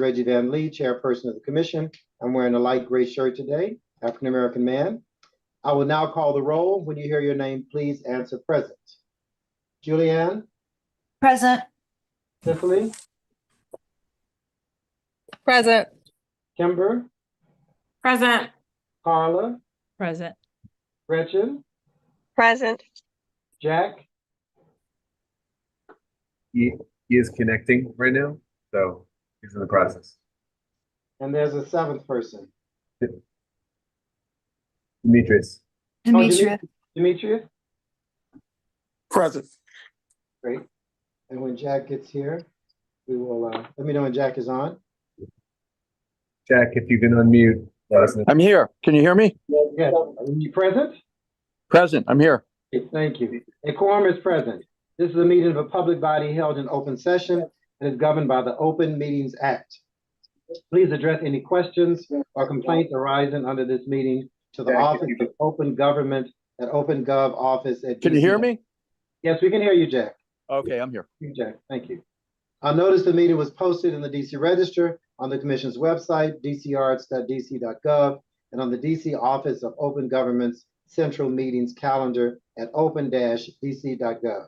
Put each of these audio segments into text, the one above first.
Reggie Van Lee, chairperson of the commission. I'm wearing a light gray shirt today, African-American man. I will now call the roll. When you hear your name, please answer present. Julianne? Present. Cicely? Present. Kimber? Present. Carla? Present. Gretchen? Present. Jack? He is connecting right now, so he's in the process. And there's a seventh person. Demetrius. Demetria. Demetrius? Present. Great. And when Jack gets here, we will let me know when Jack is on. Jack, if you can unmute, let us know. I'm here. Can you hear me? Yes. Are you present? Present. I'm here. Thank you. A quorum is present. This is a meeting of a public body held in open session and is governed by the Open Meetings Act. Please address any questions or complaints arising under this meeting to the Office of Open Government at OpenGov office at. Can you hear me? Yes, we can hear you, Jack. Okay, I'm here. Jack, thank you. I noticed the meeting was posted in the DC Register, on the Commission's website, dcarts.dc.gov, and on the DC Office of Open Government's Central Meetings calendar at open-dc.gov.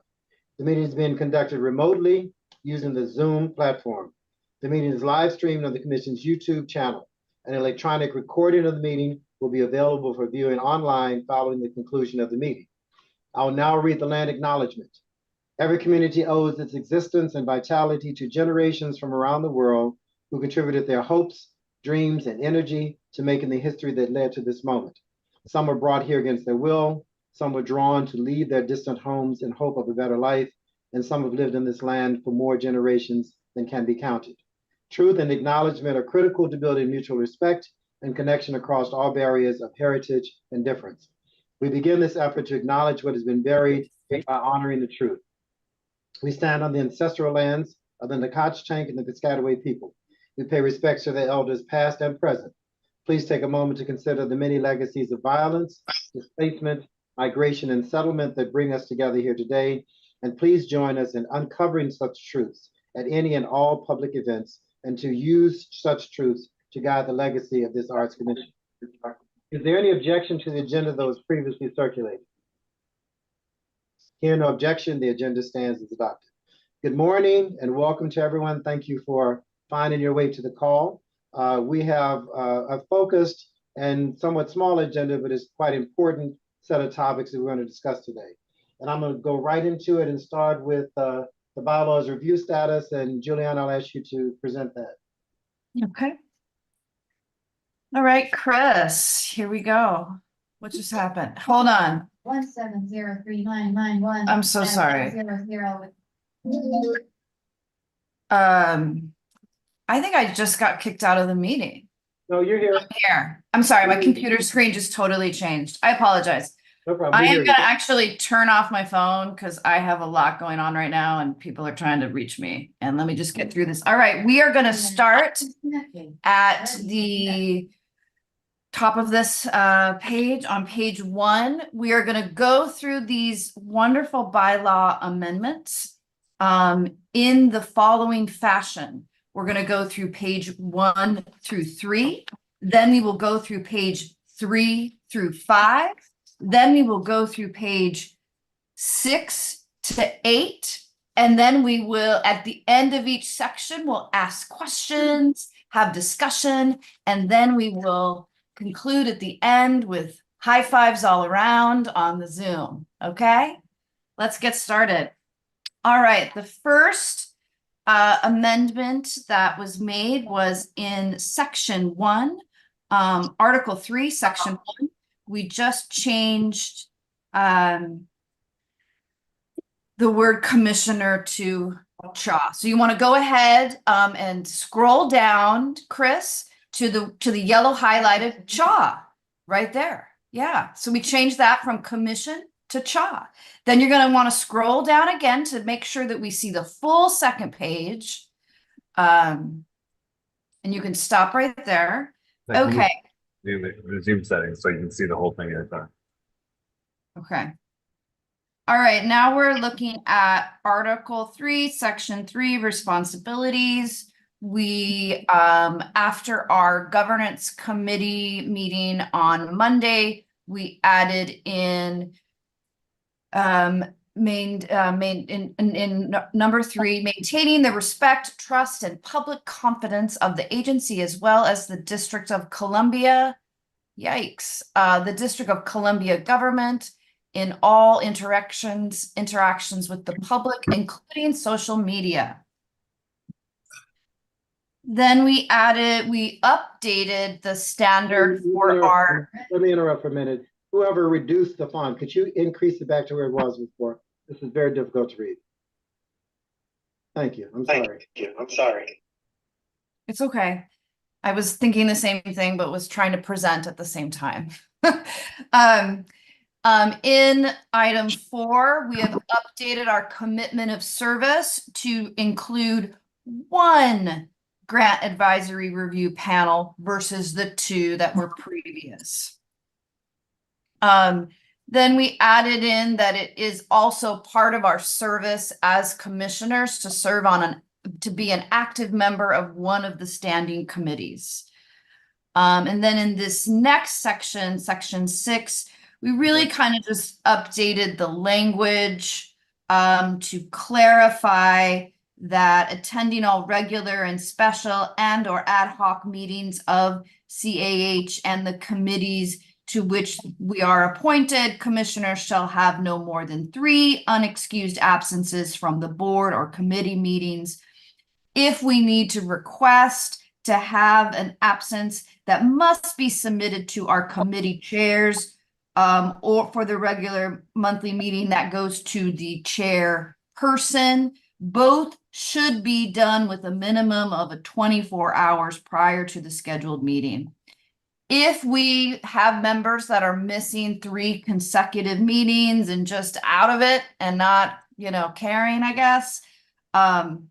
The meeting is being conducted remotely using the Zoom platform. The meeting is live streamed on the Commission's YouTube channel. An electronic recording of the meeting will be available for viewing online following the conclusion of the meeting. I will now read the land acknowledgement. Every community owes its existence and vitality to generations from around the world who contributed their hopes, dreams, and energy to making the history that led to this moment. Some were brought here against their will, some were drawn to leave their distant homes in hope of a better life, and some have lived in this land for more generations than can be counted. Truth and acknowledgement are critical to building mutual respect and connection across all barriers of heritage and difference. We begin this effort to acknowledge what has been buried by honoring the truth. We stand on the ancestral lands of the CAH and the Piscataway people. We pay respects to their elders past and present. Please take a moment to consider the many legacies of violence, displacement, migration, and settlement that bring us together here today. And please join us in uncovering such truths at any and all public events and to use such truths to guide the legacy of this Arts Commission. Is there any objection to the agenda that was previously circulated? Hearing no objection, the agenda stands as adopted. Good morning and welcome to everyone. Thank you for finding your way to the call. We have a focused and somewhat small agenda, but it's quite important set of topics that we're going to discuss today. And I'm going to go right into it and start with the bylaws review status. And Julianne, I'll ask you to present that. Okay. All right, Chris, here we go. What just happened? Hold on. 1703991. I'm so sorry. 000. I think I just got kicked out of the meeting. No, you're here. Here. I'm sorry, my computer screen just totally changed. I apologize. No problem. I We're am here. gonna actually turn off my phone because I have a lot going on right now and people are trying to reach me. And let me just get through this. All right, we are gonna start at the top of this page. On page 1, we are going to go through these wonderful bylaw amendments in the following fashion. We're going to go through page 1 through 3. Then we will go through page 3 through 5. Then we will go through page 6 to 8. And then we will, at the end of each section, we'll ask questions, have discussion, and then we will conclude at the end with high fives all around on the Zoom. Okay, let's get started. All right, the first amendment that was made was in section 1, article 3, section 1. We just changed the word commissioner to CHA. So you want to go ahead and scroll down, Chris, to the yellow highlighted CHA right there. Yeah, so we changed that from commission to CHA. Then you're going to want to scroll down again to make sure that we see the full second page. And you can stop right there. Okay. The Zoom settings so you can see the whole thing at a time. Okay. All right, now we're looking at Article 3, Section 3, responsibilities. we, after our governance committee meeting on Monday, we added in number 3, maintaining the respect, trust, and public confidence of the agency as well as the District of Columbia. Yikes. The District of Columbia government in all interactions with the public, including social media. Then we updated the standard for our. Let me interrupt for a minute. Whoever reduced the font, could you increase it back to where it was before? This is very difficult to read. Thank you. I'm sorry. It's okay. I was thinking the same thing, but was trying to present at the same time. In item 4, we have updated our commitment of service to include 1 grant advisory review panel versus the 2 that were previous. Then we added in that it is also part of our service as commissioners to serve to be an active member of one of the standing committees. And then in this next section, section 6, we really kind of just updated the language to clarify that attending all regular and special and or ad hoc meetings of CAH and the committees to which we are appointed, commissioners shall have no more than 3 unexcused absences from the board or committee meetings. If we need to request to have an absence, that must be submitted to our committee chairs, or for the regular monthly meeting that goes to the chairperson. Both should be done with a minimum of 24 hours prior to the scheduled meeting. If we have members that are missing 3 consecutive meetings and just out of it and not, caring, I guess, the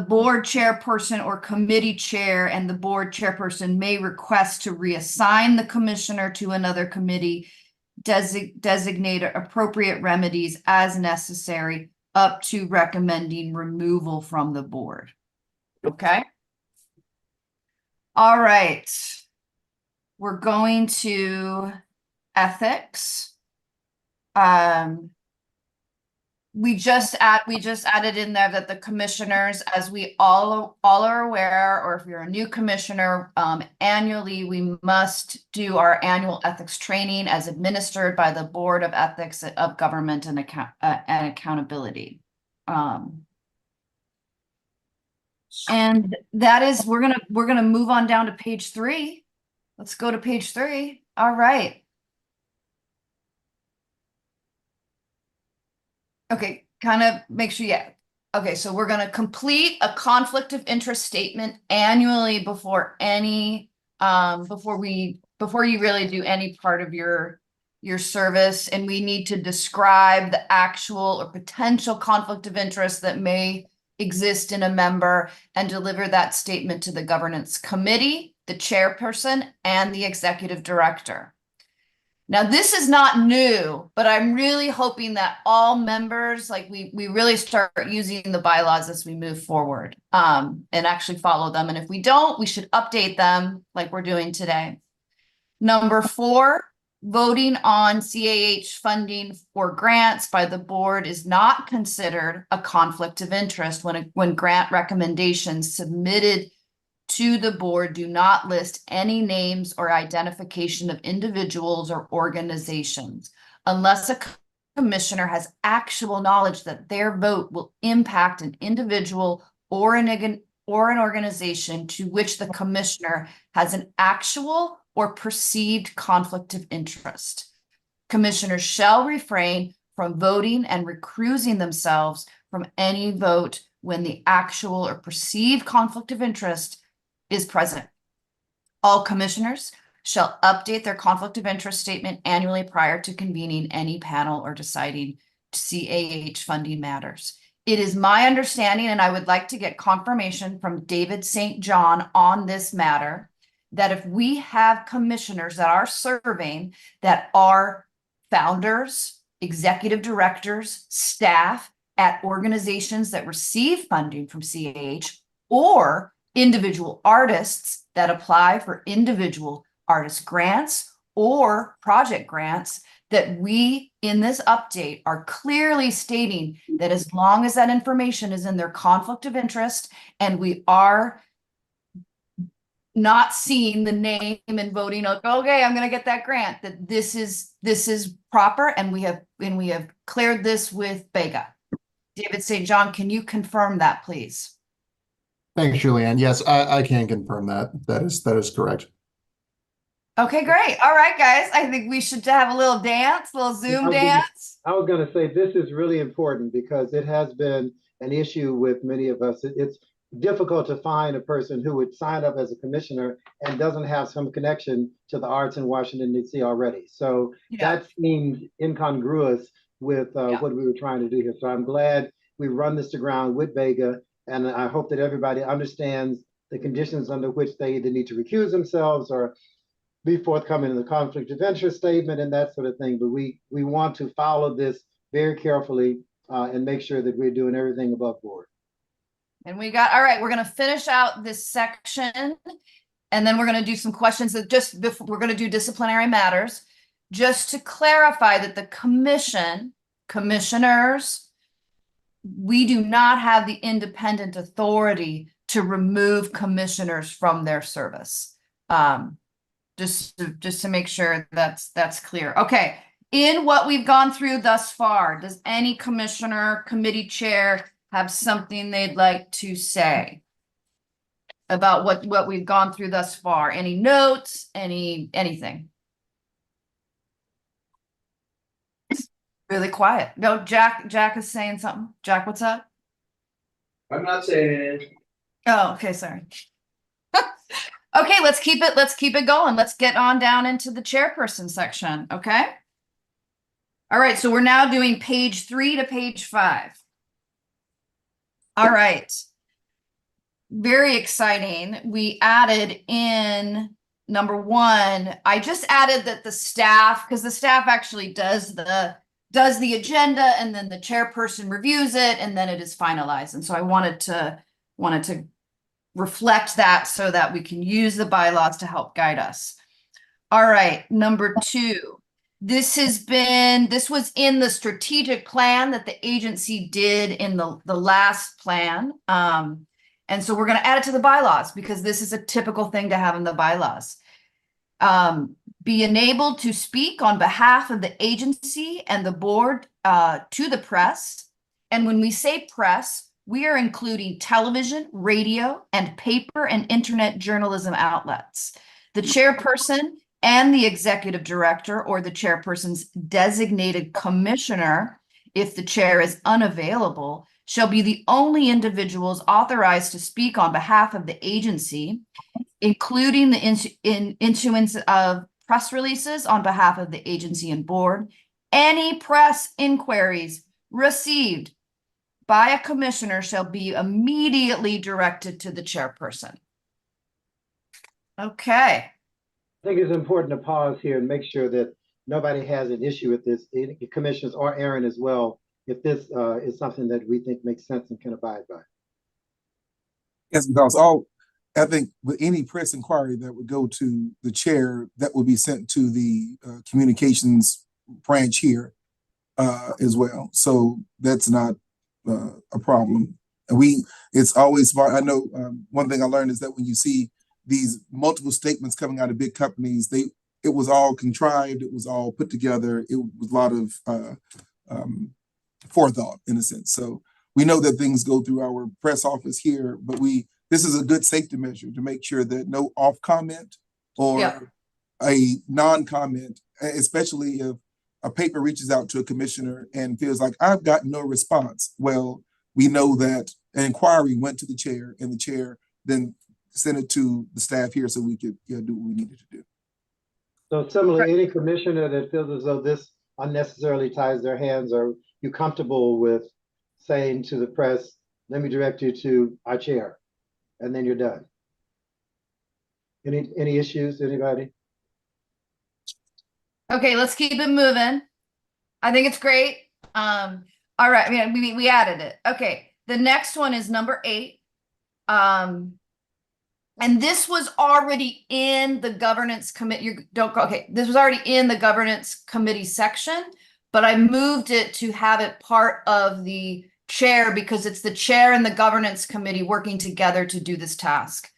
board chairperson or committee chair and the board chairperson may request to reassign the commissioner to another committee, designate appropriate remedies as necessary, up to recommending removal from the board. Okay. All right. We're going to ethics. We just added in there that the commissioners, as we all are aware, or if you're a new commissioner, annually we must do our annual ethics training as administered by the Board of Ethics of Government and Accountability. And that is, we're gonna move on down to page 3. Let's go to page 3. All right. Okay, kind of make sure, yeah. Okay, so we're going to complete a conflict of interest statement annually before any, before you really do any part of your service, and we need to describe the actual or potential conflict of interest that may exist in a member and deliver that statement to the governance committee, the chairperson, and the executive director. Now, this is not new, but I'm really hoping that all members, like we really start using the bylaws as we move forward, and actually follow them. And if we don't, we should update them like we're doing today. Number 4, voting on CAH funding for grants by the board is not considered a conflict of interest when grant recommendations submitted to the board do not list any names or identification of individuals or organizations, unless a commissioner has actual knowledge that their vote will impact an individual or an organization to which the commissioner has an actual or perceived conflict of interest. Commissioners shall refrain from voting and recusing themselves from any vote when the actual or perceived conflict of interest is present. All commissioners shall update their conflict of interest statement annually prior to convening any panel or deciding CAH funding matters. It is my understanding, and I would like to get confirmation from David St. John on this matter, that if we have commissioners that are serving that are founders, executive directors, staff at organizations that receive funding from CAH, or individual artists that apply for individual artist grants or project grants, that we in this update are clearly stating that as long as that information is in their conflict of interest and we are not seeing the name and voting like, okay, I'm gonna get that grant, that this is proper, and we have cleared this with Bega. David St. John, can you confirm that, please? Thanks, Julianne. Yes, I can confirm that. That is correct. Okay, great. All right, guys. I think we should have a little dance, little Zoom dance. I was going to say this is really important because it has been an issue with many of us. It's difficult to find a person who would sign up as a commissioner and doesn't have some connection to the arts in Washington, D.C. already. So that seemed incongruous with what we were trying to do here. So I'm glad we run this to ground with Vega, and I hope that everybody understands the conditions under which they either need to recuse themselves or be forthcoming in the conflict of interest statement and that sort of thing. But we want to follow this very carefully and make sure that we're doing everything above board. And all right, we're going to finish out this section, and then we're going to do some questions that just before we're going to do disciplinary matters, just to clarify that the commissioners, we do not have the independent authority to remove commissioners from their service. Just to make sure that's clear. Okay, in what we've gone through thus far, does any commissioner, committee chair have something they'd like to say about what we've gone through thus far? Any notes, anything? Really quiet. No, Jack is saying something. Jack, what's up? I'm not saying. Oh, okay, sorry. Okay, let's keep it going. Let's get on down into the chairperson section, okay? All right, so we're now doing page 3 to page 5. All right. Very exciting. We added in number 1. I just added that the staff, because the staff actually does the agenda, and then the chairperson reviews it, and then it is finalized. And so I wanted to reflect that so that we can use the bylaws to help guide us. All right, number 2. This was in the strategic plan that the agency did in the last plan. And so we're going to add it to the bylaws because this is a typical thing to have in the bylaws. Be enabled to speak on behalf of the agency and the board to the press. And when we say press, we are including television, radio, and paper and internet journalism outlets. The chairperson and the executive director or the chairperson's designated commissioner, if the chair is unavailable, shall be the only individuals authorized to speak on behalf of the agency, including the issuance of press releases on behalf of the agency and board. Any press inquiries received by a commissioner shall be immediately directed to the chairperson. Okay. I think it's important to pause here and make sure that nobody has an issue with this, the commissioners or Aaron as well, if this is something that we think makes sense and can abide by. Yes, because I think with any press inquiry that would go to the chair, that would be sent to the communications branch here as well. So that's not a problem. And it's always smart. I know one thing I learned is that when you see these multiple statements coming out of big companies, it was all contrived, it was all put together, it was a lot of forethought in a sense. So we know that things go through our press office here, but this is a good safety measure to make sure that no off comment or a non-comment, especially if a paper reaches out to a commissioner and feels like I've got no response. Well, we know that an inquiry went to the chair and the chair then sent it to the staff here so we could do what we needed to do. So similarly, any commissioner that feels as though this unnecessarily ties their hands, are you comfortable with saying to the press, let me direct you to our chair, and then you're done? Any issues, anybody? Okay, let's keep it moving. I think it's great. All right, we added it. Okay, the next one is number 8. And this was already in the governance committee. You don't go, okay, this was already in the governance committee section, but I moved it to have it part of the chair because it's the chair and the governance committee working together to do this task.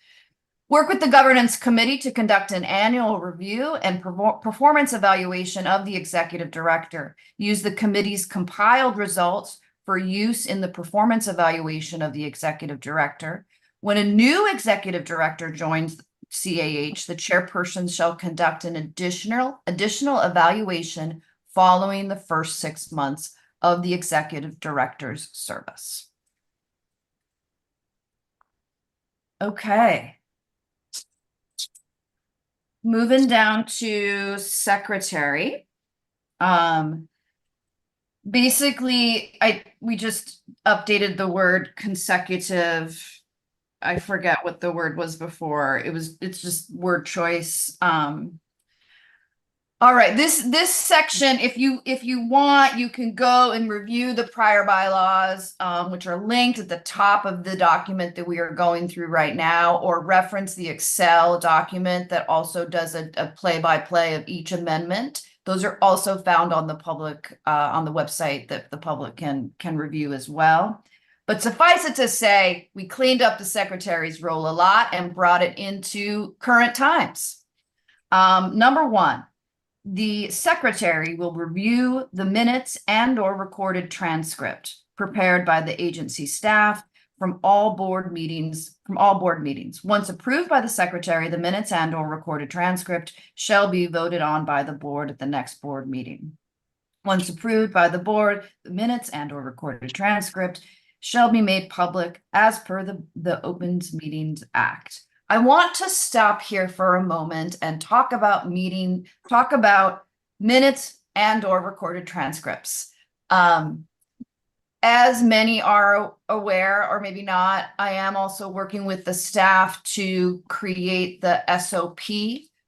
Work with the governance committee to conduct an annual review and performance evaluation of the executive director. Use the committee's compiled results for use in the performance evaluation of the executive director. When a new executive director joins CAH, the chairperson shall conduct an additional evaluation following the first 6 months of the executive director's service. Okay. Moving down to secretary. Basically, we just updated the word consecutive. I forget what the word was before. It's just word choice. All right, this section, if you want, you can go and review the prior bylaws, which are linked at the top of the document that we are going through right now, or reference the Excel document that also does a play-by-play of each amendment. Those are also found on the public on the website that the public can review as well. But suffice it to say, we cleaned up the secretary's role a lot and brought it into current times. Number one. The secretary will review the minutes and or recorded transcript prepared by the agency staff from all board meetings. Once approved by the secretary, the minutes and or recorded transcript shall be voted on by the board at the next board meeting. Once approved by the board, the minutes and or recorded transcript shall be made public as per the Open Meetings Act. I want to stop here for a moment and talk about minutes and or recorded transcripts. As many are aware, or maybe not, I am also working with the staff to create the SOP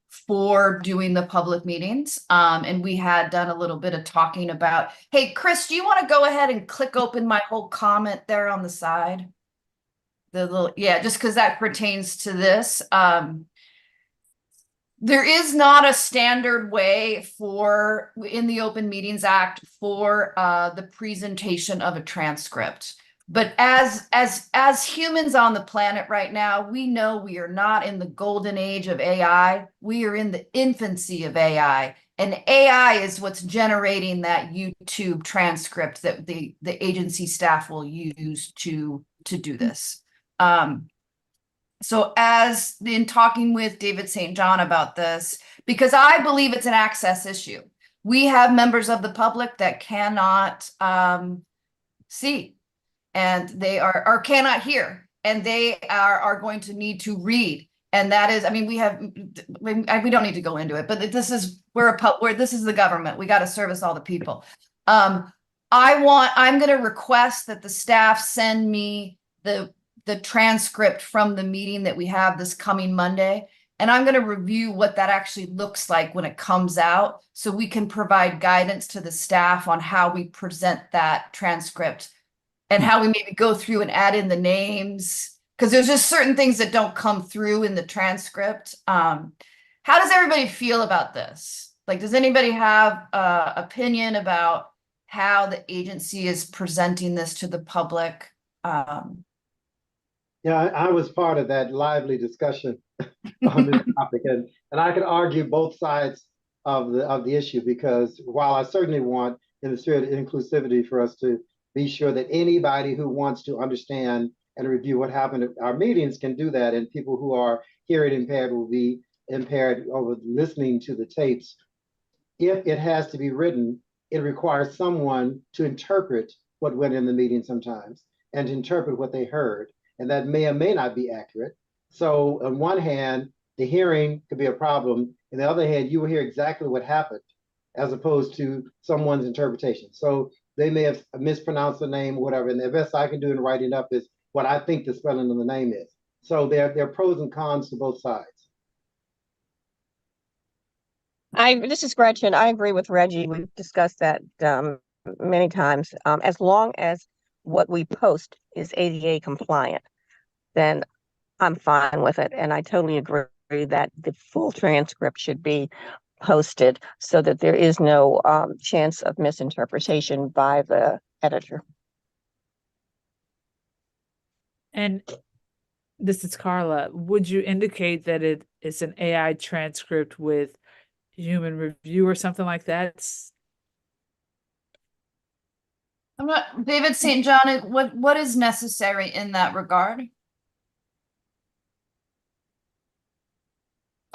for doing the public meetings. And we had done a little bit of talking about, hey, Chris, do you want to go ahead and click open my whole comment there on the side? Just because that pertains to this. There is not a standard way in the Open Meetings Act for the presentation of a transcript. But as humans on the planet right now, we know we are not in the golden age of AI. We are in the infancy of AI. And AI is what's generating that YouTube transcript that the agency staff will use to do this. So as in talking with David St. John about this, because I believe it's an access issue. We have members of the public that cannot see, and they are cannot hear, and they are going to need to read. And that is, I mean, we don't need to go into it, but this is where this is the government. We got to service all the people. I'm going to request that the staff send me the transcript from the meeting that we have this coming Monday. And I'm going to review what that actually looks like when it comes out, so we can provide guidance to the staff on how we present that transcript and how we maybe go through and add in the names, because there's just certain things that don't come through in the transcript. How does everybody feel about this? Like, does anybody have an opinion about how the agency is presenting this to the public? Yeah, I was part of that lively discussion on this topic, and I can argue both sides of the issue, because while I certainly want, in the spirit of inclusivity, for us to be sure that anybody who wants to understand and review what happened at our meetings can do that, and people who are hearing impaired will be impaired over listening to the tapes. If it has to be written, it requires someone to interpret what went in the meeting sometimes, and to interpret what they heard. And that may or may not be accurate. So on one hand, the hearing could be a problem. On the other hand, you will hear exactly what happened as opposed to someone's interpretation. So they may have mispronounced the name or whatever. And the best I can do in writing up is what I think the spelling of the name is. So there are pros and cons to both sides. This is Gretchen. I agree with Reggie. We've discussed that many times. As long as what we post is ADA compliant, then I'm fine with it. And I totally agree that the full transcript should be posted so that there is no chance of misinterpretation by the editor. And this is Carla. Would you indicate that it is an AI transcript with human review or something like that? I'm not, David St. John, what is necessary in that regard?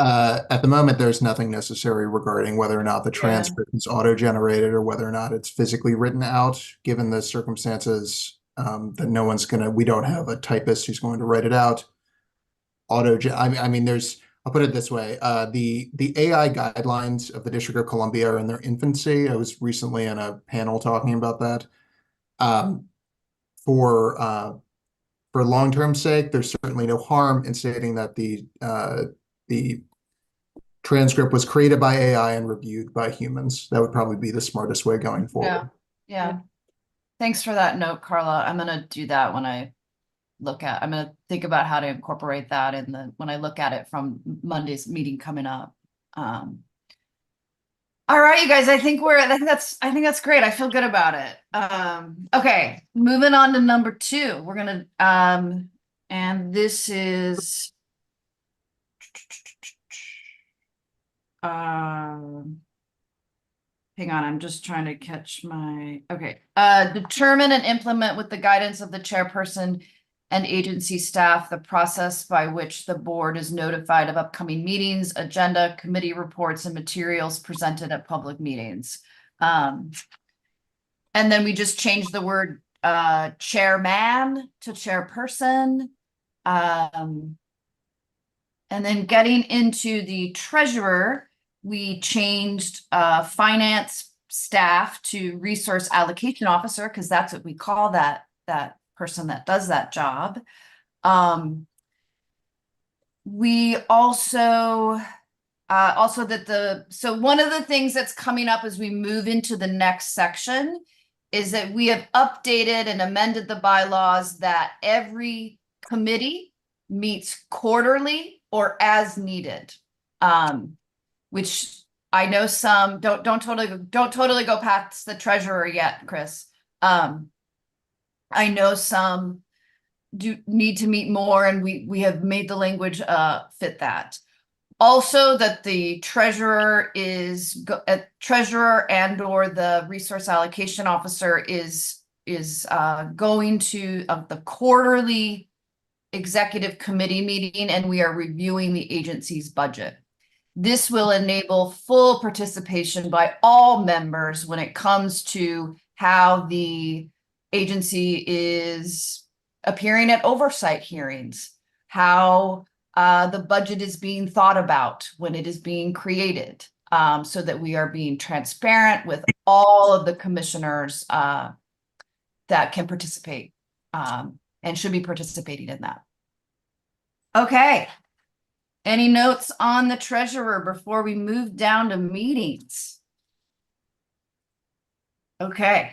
At the moment, there's nothing necessary regarding whether or not the transcript is auto-generated or whether or not it's physically written out, given the circumstances that we don't have a typist who's going to write it out. I mean, I'll put it this way, the AI guidelines of the District of Columbia are in their infancy. I was recently in a panel talking about that. For long-term sake, there's certainly no harm in stating that the transcript was created by AI and reviewed by humans. That would probably be the smartest way going forward. Yeah. Thanks for that note, Carla. I'm gonna do that when I'm gonna think about how to incorporate that when I look at it from Monday's meeting coming up. All right, you guys, I think that's great. I feel good about it. Okay, moving on to number 2. We're gonna, and this is, hang on, I'm just trying to catch my, okay. Determine and implement with the guidance of the chairperson and agency staff the process by which the board is notified of upcoming meetings, agenda, committee reports, and materials presented at public meetings. And then we just changed the word chairman to chairperson. And then getting into the treasurer, we changed finance staff to resource allocation officer, because that's what we call that person that does that job. We also so one of the things that's coming up as we move into the next section is that we have updated and amended the bylaws that every committee meets quarterly or as needed. Which I know some don't totally go past the treasurer yet, Chris. I know some do need to meet more, and we have made the language fit that. Also, that the treasurer treasurer and or the resource allocation officer is going to the quarterly executive committee meeting, and we are reviewing the agency's budget. This will enable full participation by all members when it comes to how the agency is appearing at oversight hearings, how the budget is being thought about when it is being created, so that we are being transparent with all of the commissioners that can participate and should be participating in that. Okay. Any notes on the treasurer before we move down to meetings? Okay.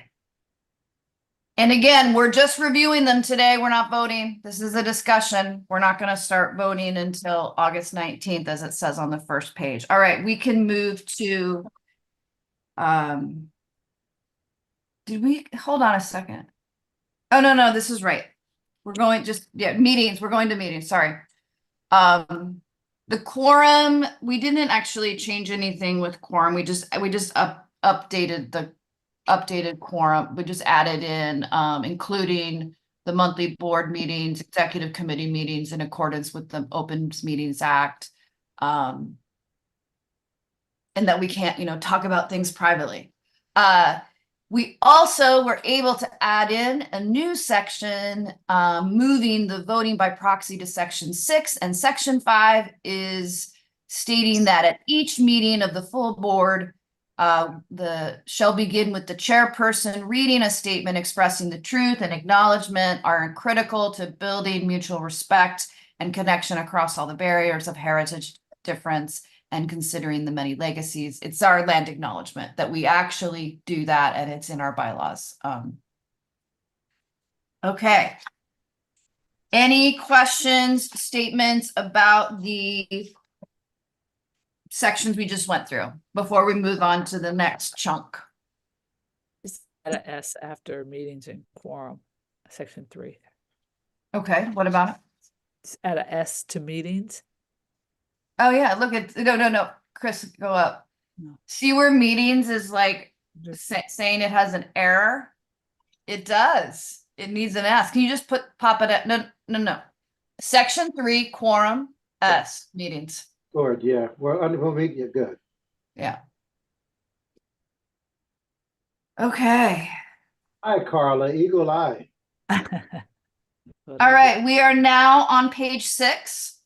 And again, we're just reviewing them today. We're not voting. This is a discussion. We're not going to start voting until August 19th, as it says on the first page. All right, we can move to, did we, hold on a second. Oh, no, this is right. We're going meetings. We're going to meetings. Sorry. The quorum, we didn't actually change anything with quorum. We just updated the updated quorum. We just added in, including the monthly board meetings, executive committee meetings in accordance with the Open Meetings Act. And that we can't, talk about things privately. We also were able to add in a new section, moving the voting by proxy to section 6, and section 5 is stating that at each meeting of the full board, shall begin with the chairperson reading a statement expressing the truth and acknowledgement are critical to building mutual respect and connection across all the barriers of heritage difference and considering the many legacies. It's our land acknowledgement that we actually do that, and it's in our bylaws. Okay. Any questions, statements about the sections we just went through before we move on to the next chunk? Just add a S after meetings and quorum, section 3. Okay, what about it? Just add a S to meetings. Oh yeah, look at, no, Chris, go up. No. See where meetings is like Just- saying it has an error? It does. It needs an S. Can you just pop it at, no. Section 3, quorum, S, meetings. Lord, yeah, we'll meet you, good. Yeah. Okay. Hi, Carla, eagle eye. All right, we are now on page 6.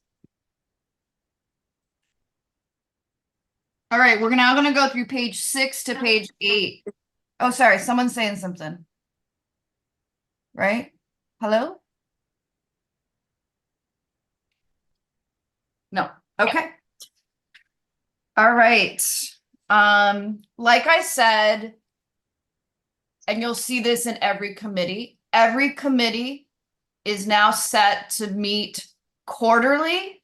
All right, we're now gonna go through page 6 to page 8. Oh, sorry, someone's saying something. Right? Hello? No, okay. All right. Like I said, and you'll see this in every committee is now set to meet quarterly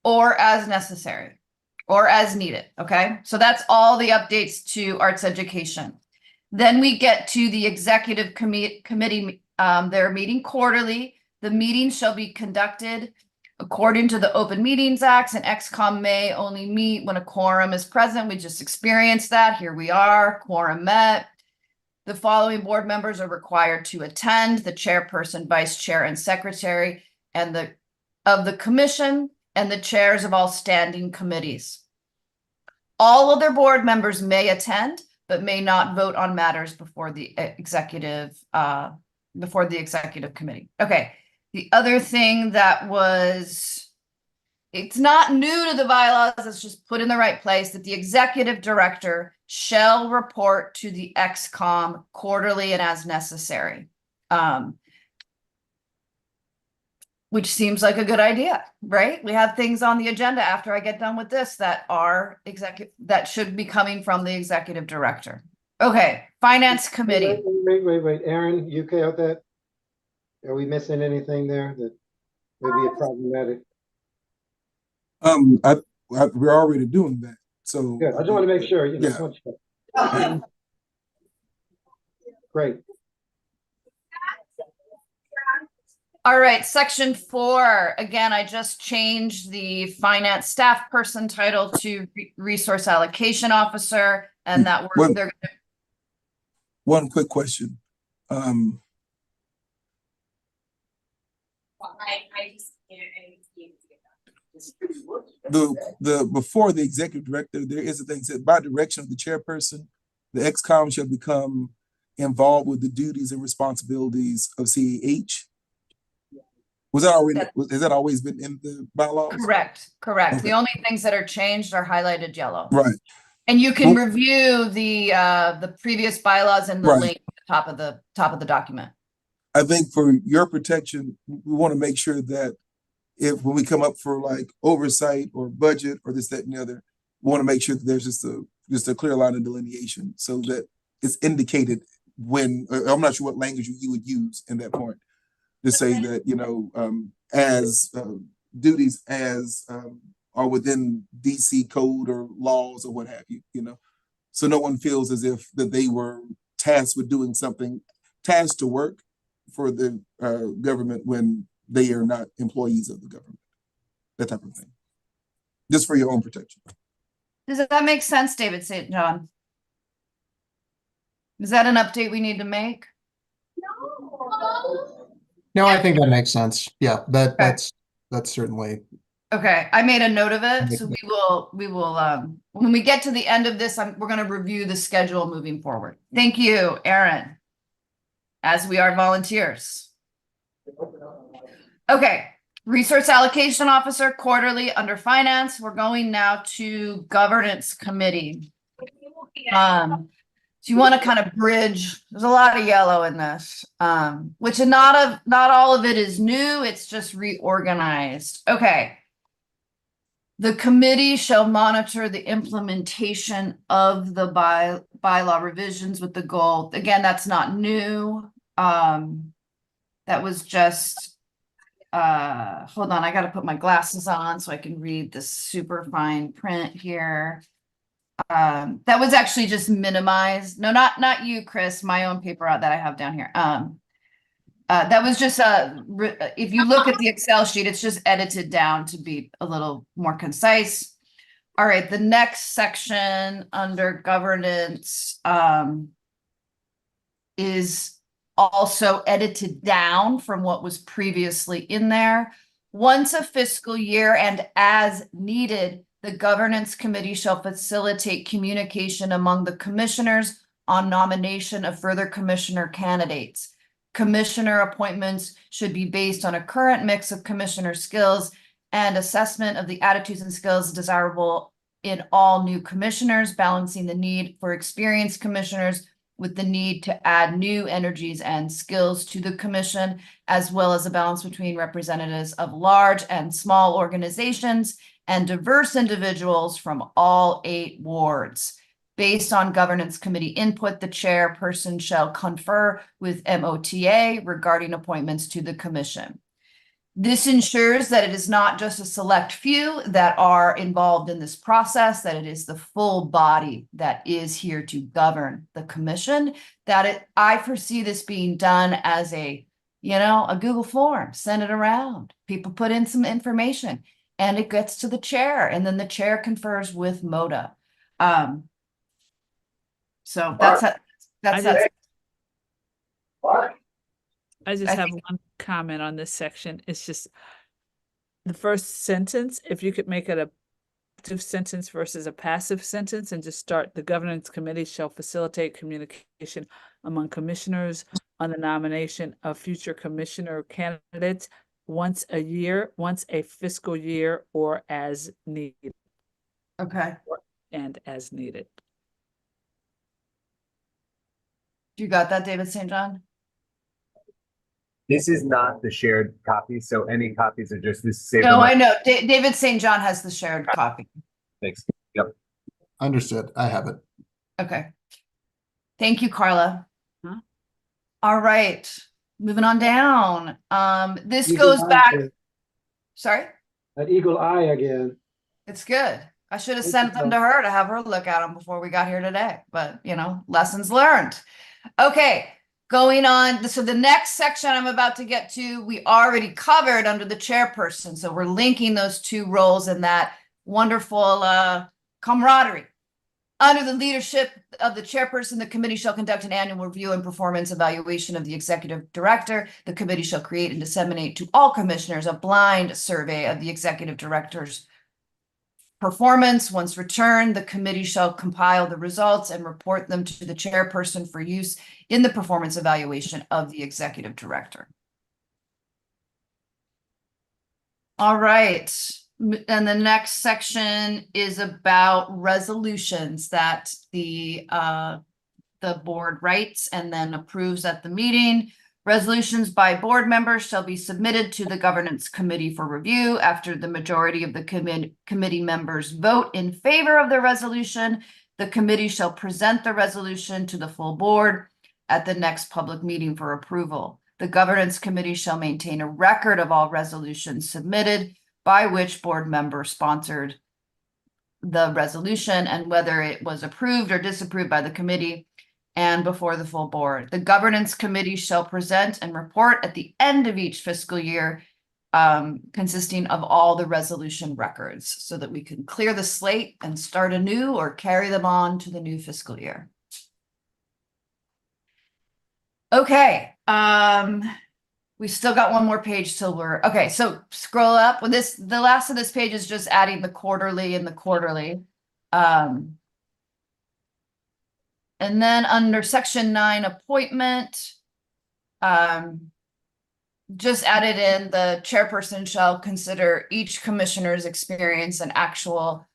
or as necessary or as needed. Okay. So that's all the updates to arts education. Then we get to the executive committee. They're meeting quarterly. The meeting shall be conducted according to the Open Meetings Act, and XCOM may only meet when a quorum is present. We just experienced that. Here we are, quorum met. The following board members are required to attend: the chairperson, vice chair, and secretary, and of the commission, and the chairs of all standing committees. All other board members may attend, but may not vote on matters before the executive committee. Okay. The other thing that it's not new to the bylaws, it's just put in the right place, that the executive director shall report to the XCOM quarterly and as necessary. Which seems like a good idea, right? We have things on the agenda after I get done with this that that should be coming from the executive director. Okay, finance committee. Wait, Aaron, you okay with that? Are we missing anything there that may be problematic? We're already doing that, so. Good, I just want to make sure, Yeah. Great. All right, section 4. Again, I just changed the finance staff person title to resource allocation officer, and that they're One quick question. Before the executive director, there is a thing said, by direction of the chairperson, the XCOM shall become involved with the duties and responsibilities of CAH. Was that already, has that always been in the bylaws? correct. Okay. The only things that are changed are highlighted yellow. Right. And you can review the previous bylaws and the Right. link at the top of the document. I think for your protection, we want to make sure that when we come up for like oversight or budget or this, that, and the other, we want to make sure that there's just a clear line of delineation so that it's indicated when, I'm not sure what language you would use in that point to say that, as duties as are within DC code or laws or what have you, so no one feels as if that they were tasked with doing something, tasked to work for the government when they are not employees of the government, that type of thing, just for your own protection. Does that make sense, David St. John? Is that an update we need to make? No, I think that makes sense. Yeah, Okay. that's certainly. Okay, I made a note of it, so we will when we get to the end of this, we're going to review the schedule moving forward. Thank you, Aaron, as we are volunteers. Okay, resource allocation officer quarterly under finance. We're going now to governance committee. So you want to kind of bridge, there's a lot of yellow in this, which not all of it is new, it's just reorganized. Okay. The committee shall monitor the implementation of the bylaw revisions with the goal. Again, that's not new. That was just hold on, I gotta put my glasses on so I can read the super fine print here. That was actually just minimized. No, not you, Chris, my own paper out that I have down here. That was just if you look at the Excel sheet, it's just edited down to be a little more concise. All right, the next section under governance is also edited down from what was previously in there. Once a fiscal year and as needed, the governance committee shall facilitate communication among the commissioners on nomination of further commissioner candidates. Commissioner appointments should be based on a current mix of commissioner skills and assessment of the attitudes and skills desirable in all new commissioners, balancing the need for experienced commissioners with the need to add new energies and skills to the commission, as well as a balance between representatives of large and small organizations and diverse individuals from all 8 wards. Based on governance committee input, the chairperson shall confer with MOTA regarding appointments to the commission. This ensures that it is not just a select few that are involved in this process, that it is the full body that is here to govern the commission, I foresee this being done as a Google form, send it around. People put in some information and it gets to the chair, and then the chair confers with MOTA. So that's I just have one comment on this section. It's just the first sentence, if you could make it a active sentence versus a passive sentence and just start, the governance committee shall facilitate communication among commissioners on the nomination of future commissioner candidates once a fiscal year, or as needed. okay. And as needed. You got that, David St. John? This is not the shared copy, so any copies are just this. No, I know. David St. John has the shared copy. Thanks. Yep. Understood. I have it. Okay. Thank you, Carla. Huh? All right. Moving on down. This Eagle goes eye back. again. Sorry? That eagle eye again. It's good. I should have Thank sent you, them to her to have her look at them before we got here today, but lessons learned. Okay, going on. So the next section I'm about to get to, we already covered under the chairperson. So we're linking those 2 roles in that wonderful camaraderie. Under the leadership of the chairperson, the committee shall conduct an annual review and performance evaluation of the executive director. The committee shall create and disseminate to all commissioners a blind survey of the executive director's performance. Once returned, the committee shall compile the results and report them to the chairperson for use in the performance evaluation of the executive director. All right. And the next section is about resolutions that the board writes and then approves at the meeting. Resolutions by board members shall be submitted to the governance committee for review. After the majority of the committee members vote in favor of the resolution, the committee shall present the resolution to the full board at the next public meeting for approval. The governance committee shall maintain a record of all resolutions submitted by which board member sponsored the resolution and whether it was approved or disapproved by the committee and before the full board. The governance committee shall present and report at the end of each fiscal year, consisting of all the resolution records, so that we can clear the slate and start anew or carry them on to the new fiscal year. Okay. We still got one more page till we're okay. So scroll up. The last of this page is just adding the quarterly and the quarterly. And then under section 9, appointment, just added in the chairperson shall consider each commissioner's experience and actual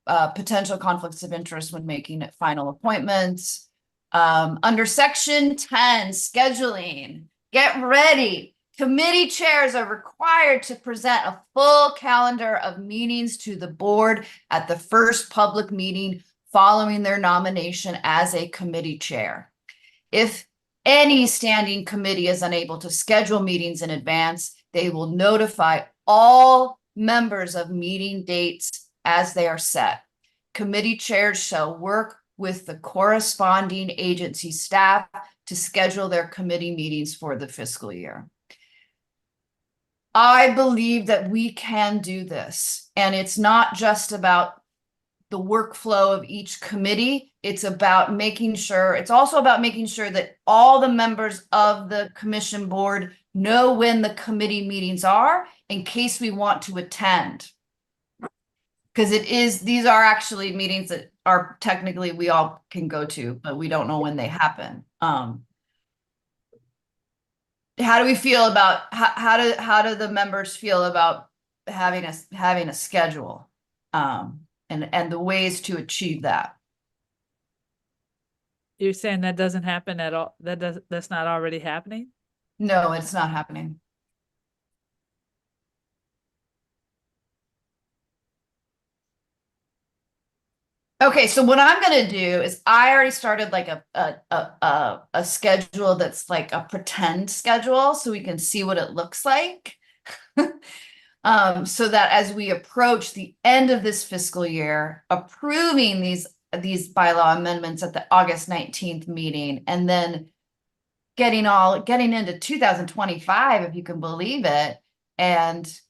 potential conflicts of interest when making final appointments. Under section 10, scheduling, get ready. Committee chairs are required to present a full calendar of meetings to the board at the first public meeting following their nomination as a committee chair. If any standing committee is unable to schedule meetings in advance, They will notify all members of meeting dates as they are set. Committee chairs shall work with the corresponding agency staff to schedule their committee meetings for the fiscal year. I believe that we can do this, and it's not just about the workflow of each committee. It's about making sure, it's also about making sure that all the members of the commission board know when the committee meetings are in case we want to attend. Because these are actually meetings that are technically we all can go to, but we don't know when they happen. How do we feel about how do the members feel about having a schedule, and the ways to achieve that? You're saying that doesn't happen at all? That's not already happening? No, it's not happening. Okay, so what I'm gonna do is I already started like a schedule that's like a pretend schedule, so we can see what it looks like. So that as we approach the end of this fiscal year, approving these bylaw amendments at the August 19th meeting, and then getting into 2025, if you can believe it, and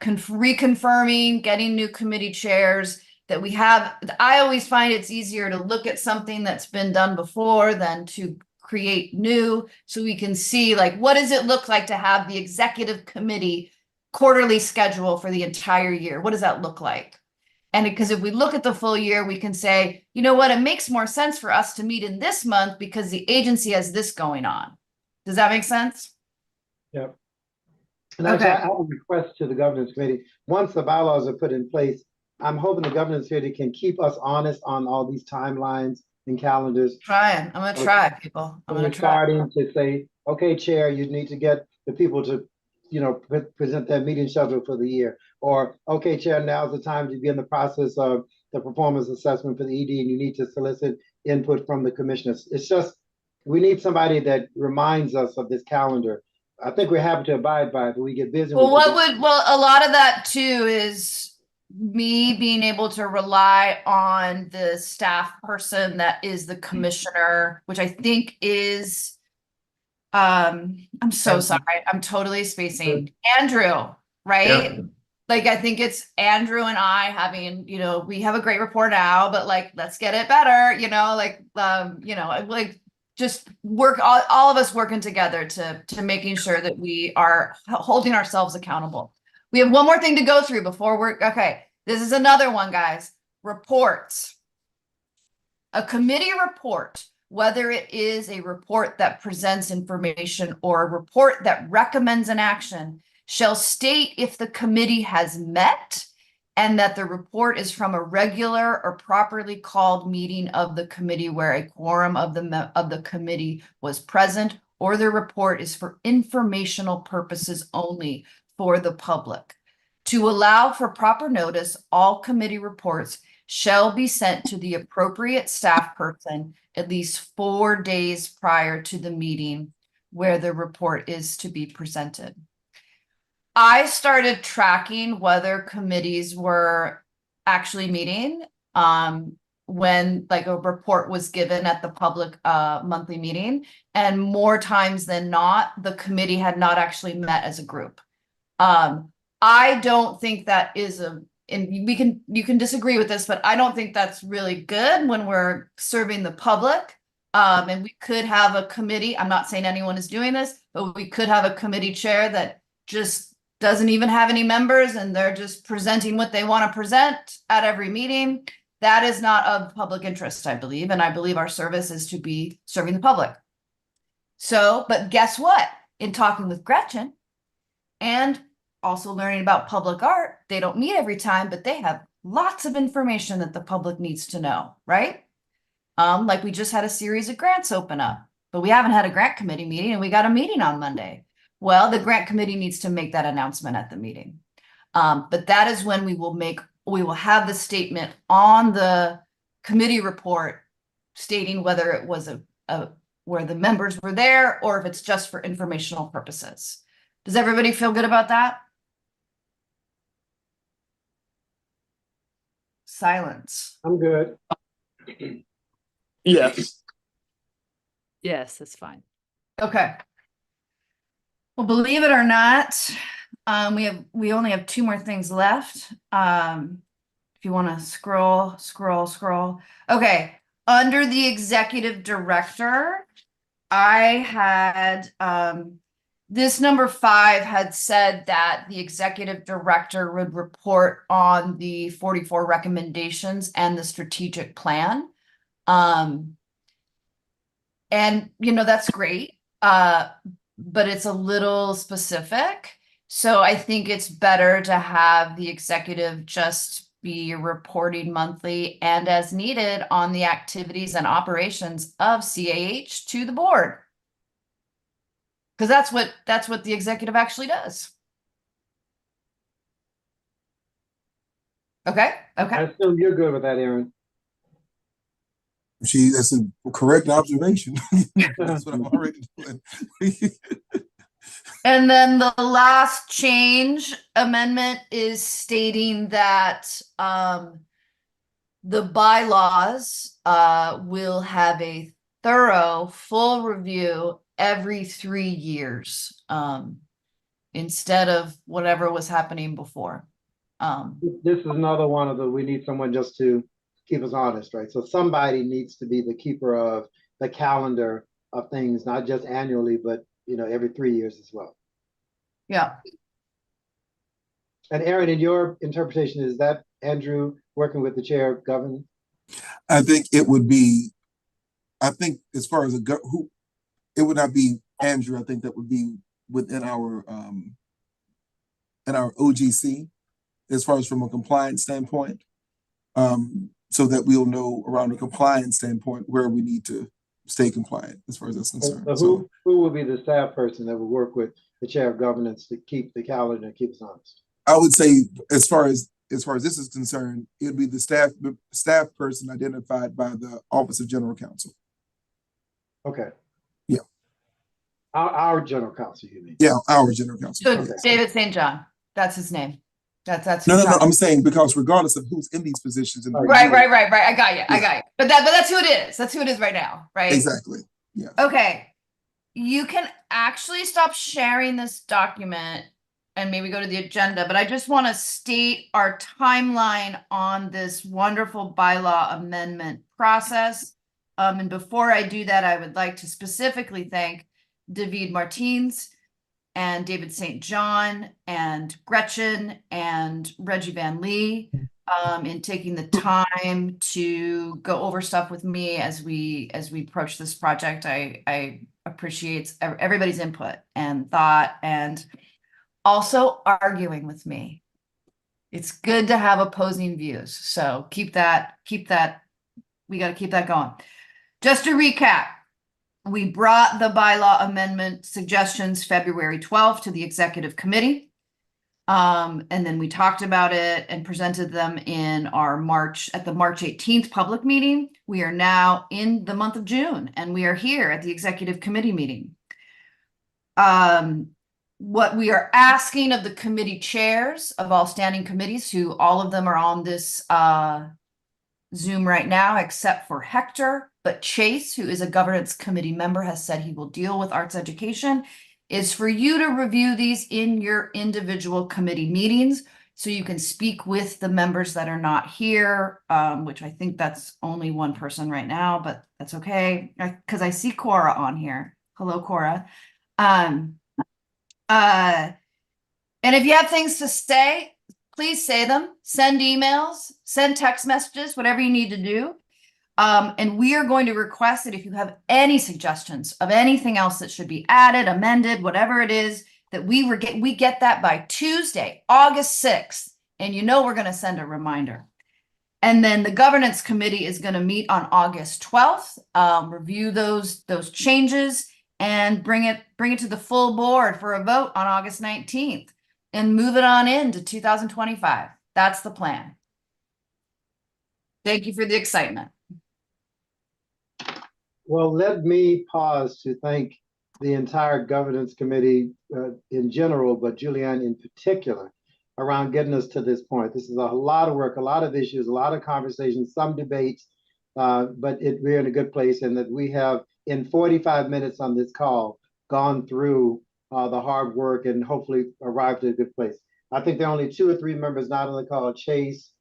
reconfirming, getting new committee chairs that we have. I always find it's easier to look at something that's been done before than to create new, so we can see like, what does it look like to have the executive committee quarterly schedule for the entire year? What does that look like? And because if we look at the full year, we can say, you know what, it makes more sense for us to meet in this month because the agency has this going on. Does that make sense? Yep. And actually, Okay. I have a request to the governance committee. Once the bylaws are put in place, I'm hoping the governance committee can keep us honest on all these timelines and calendars. I'm gonna try, people. I'm gonna We're try. starting to say, okay, chair, you need to get the people to, present their meeting schedule for the year. Or, okay, chair, now's the time to be in the process of the performance assessment for the ED, and you need to solicit input from the commissioners. It's just, we need somebody that reminds us of this calendar. I think we're happy to abide by it, but we get busy. Well, a lot of that too is me being able to rely on the staff person that is the commissioner, which I think is, I'm so sorry, I'm totally spacing. Andrew, right? Yeah. Like, I think it's Andrew and I having, we have a great rapport now, but like, let's get it better, like just work, all of us working together to making sure that we are holding ourselves accountable. We have one more thing to go through before okay, this is another one, guys. Reports. A committee report, whether it is a report that presents information or a report that recommends an action, shall state if the committee has met and that the report is from a regular or properly called meeting of the committee where a quorum of the committee was present, or the report is for informational purposes only for the public. To allow for proper notice, all committee reports shall be sent to the appropriate staff person at least 4 days prior to the meeting where the report is to be presented. I started tracking whether committees were actually meeting when like a report was given at the public monthly meeting, and more times than not, the committee had not actually met as a group. I don't think that is and you can disagree with this, but I don't think that's really good when we're serving the public. And we could have a committee. I'm not saying anyone is doing this, but we could have a committee chair that just doesn't even have any members and they're just presenting what they want to present at every meeting. That is not of public interest, I believe. And I believe our service is to be serving the public. So, but guess what? In talking with Gretchen and also learning about public art, they don't meet every time, but they have lots of information that the public needs to know, right? Like we just had a series of grants open up, but we haven't had a grant committee meeting and we got a meeting on Monday. Well, the grant committee needs to make that announcement at the meeting. But that is when we will have the statement on the committee report stating whether it was where the members were there or if it's just for informational purposes. Does everybody feel good about that? Silence. I'm good. Yes. Yes, that's fine. Okay. Well, believe it or not, we only have 2 more things left. If you want to scroll. Okay. Under the executive director, I had this number 5 had said that the executive director would report on the 44 recommendations and the strategic plan. And that's great. But it's a little specific. So I think it's better to have the executive just be reporting monthly and as needed on the activities and operations of CAH to the board. Because that's what the executive actually does. Okay. I Okay. assume you're good with that, Aaron. That's a correct observation. That's what I'm already doing. And then the last change amendment is stating that the bylaws will have a thorough, full review every 3 years instead of whatever was happening before. This is another one of the, we need someone just to keep us honest, right? So somebody needs to be the keeper of the calendar of things, not just annually, but every 3 years as well. Yeah. And Aaron, in your interpretation, is that Andrew working with the chair of governance? I think it would be, as far as it would not be Andrew. I think that would be within our OGC, as far as from a compliance standpoint, so that we'll know around a compliance standpoint where we need to stay compliant as far as that's concerned. So who will be the staff person that will work with the chair of governance to keep the calendar and keep us honest? I would say, as far as this is concerned, it would be the staff person identified by the Office of General Counsel. Okay. Yeah. Our general counsel, you mean? Yeah, our general counsel. So Yes. David St. John, that's his name. That's No. his title. I'm saying because regardless of who's in these positions, Right. I got you. But that's who it is. That's who it is right now, right? Exactly. Yeah. Okay. You can actually stop sharing this document and maybe go to the agenda, but I just want to state our timeline on this wonderful bylaw amendment process. And before I do that, I would like to specifically thank David Martins and David St. John and Gretchen and Reggie Van Lee in taking the time to go over stuff with me as we approach this project. I appreciate everybody's input and thought, and also arguing with me. It's good to have opposing views. So keep that, we got to keep that going. Just to recap, we brought the bylaw amendment suggestions February 12th to the executive committee. And then we talked about it and presented them in our March 18th public meeting. We are now in the month of June and we are here at the executive committee meeting. What we are asking of the committee chairs of all standing committees, who all of them are on this Zoom right now, except for Hector, but Chase, who is a governance committee member, has said he will deal with arts education, is for you to review these in your individual committee meetings so you can speak with the members that are not here, which I think that's only one person right now, but that's okay, because I see Cora on here. Hello, Cora. And if you have things to say, please say them, send emails, send text messages, whatever you need to do. And we are going to request that if you have any suggestions of anything else that should be added, amended, whatever it is, that we get that by Tuesday, August 6th. And we're going to send a reminder. And then the governance committee is going to meet on August 12th, review those changes and bring it to the full board for a vote on August 19th and move it on into 2025. That's the plan. Thank you for the excitement. Well, let me pause to thank the entire governance committee in general, but Julianne in particular, around getting us to this point. This is a lot of work, a lot of issues, a lot of conversations, some debates, but we're in a good place, and that we have, in 45 minutes on this call, gone through the hard work and hopefully arrived at a good place. I think there are only 2 or 3 members not on the call: Chase,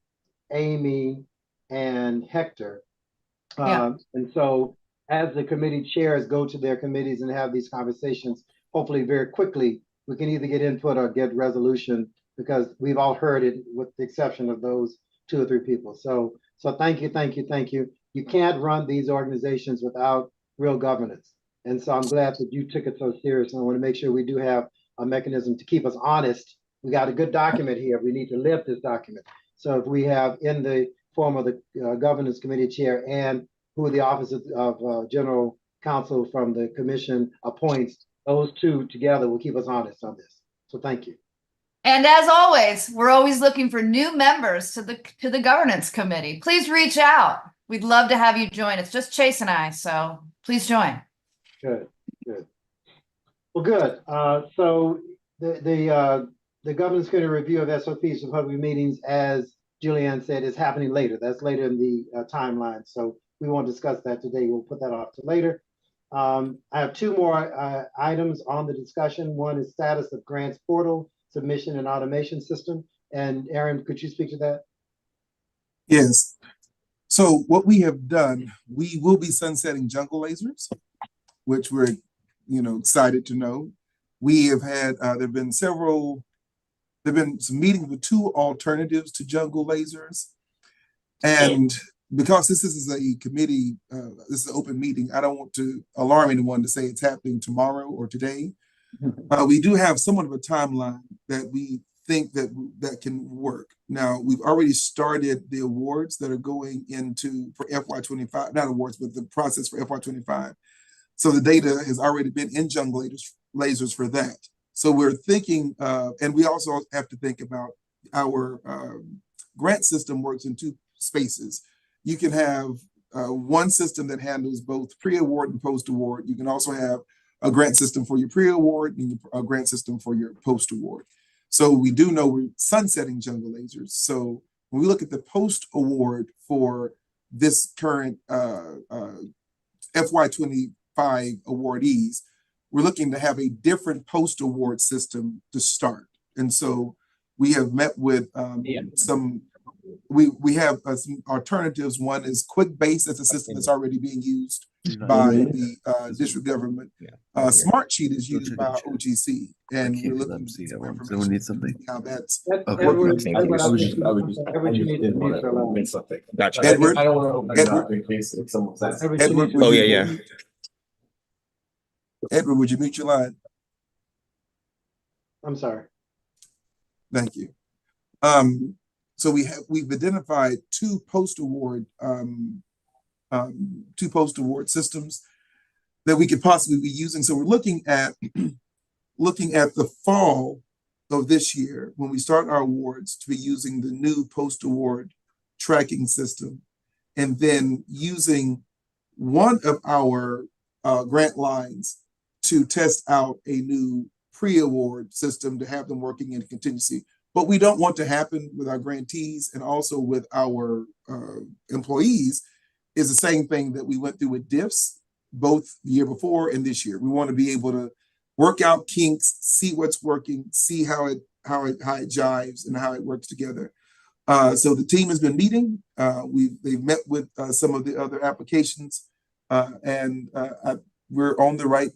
Amy, and Hector. Yeah. And so as the committee chairs go to their committees and have these conversations, hopefully very quickly, we can either get input or get resolution, because we've all heard it with the exception of those 2 or 3 people. So thank you, thank you, thank you. You can't run these organizations without real governance. And so I'm glad that you took it so serious. And I want to make sure we do have a mechanism to keep us honest. We got a good document here. We need to live this document. So if we have in the form of the governance committee chair and who the office of general counsel from the commission appoints, those 2 together will keep us honest on this. So thank you. And as always, we're always looking for new members to the governance committee. Please reach out. We'd love to have you join. It's just Chase and I, so please join. Good, good. Well, good. So the governance committee review of SOPs for public meetings, as Julianne said, is happening later. That's later in the timeline. So we won't discuss that today. We'll put that off to later. I have 2 more items on the discussion. One is status of grants portal submission and automation system. And Aaron, could you speak to that? Yes. So what we have done, we will be sunsetting jungle lasers, which we're, excited to know. We have had, there've been some meetings with 2 alternatives to jungle lasers. And because this is a committee, this is an open meeting, I don't want to alarm anyone to say it's happening tomorrow or today. We do have somewhat of a timeline that we think that can work. Now, we've already started the awards that are going into for FY25, not awards, but the process for FY25. So the data has already been in jungle lasers for that. So we're thinking, and we also have to think about our grant system works in 2 spaces. You can have one system that handles both pre-award and post-award. You can also have a grant system for your pre-award and a grant system for your post-award. So we do know we're sunsetting jungle lasers. So when we look at the post-award for this current FY25 awardees, we're looking to have a different post-award system to start. And so we have met with we have some alternatives. One is QuickBase as a system that's already being used by the district government. Smartsheet is used by OGC, and we're looking to see more information how that's Edward, Gotcha. Edward. I don't want to Edward. In case if someone's asking. Edward, Oh, yeah. Edward, would you mute your line? I'm sorry. Thank you. So we've identified 2 post-award systems that we could possibly be using. So we're looking at the fall of this year when we start our awards to be using the new post-award tracking system, and then using one of our grant lines to test out a new pre-award system to have them working in contingency. What we don't want to happen with our grantees and also with our employees is the same thing that we went through with DIFs, both the year before and this year. We want to be able to work out kinks, see what's working, see how it jives and how it works together. So the team has been meeting. They've met with some of the other applications, and we're on the right.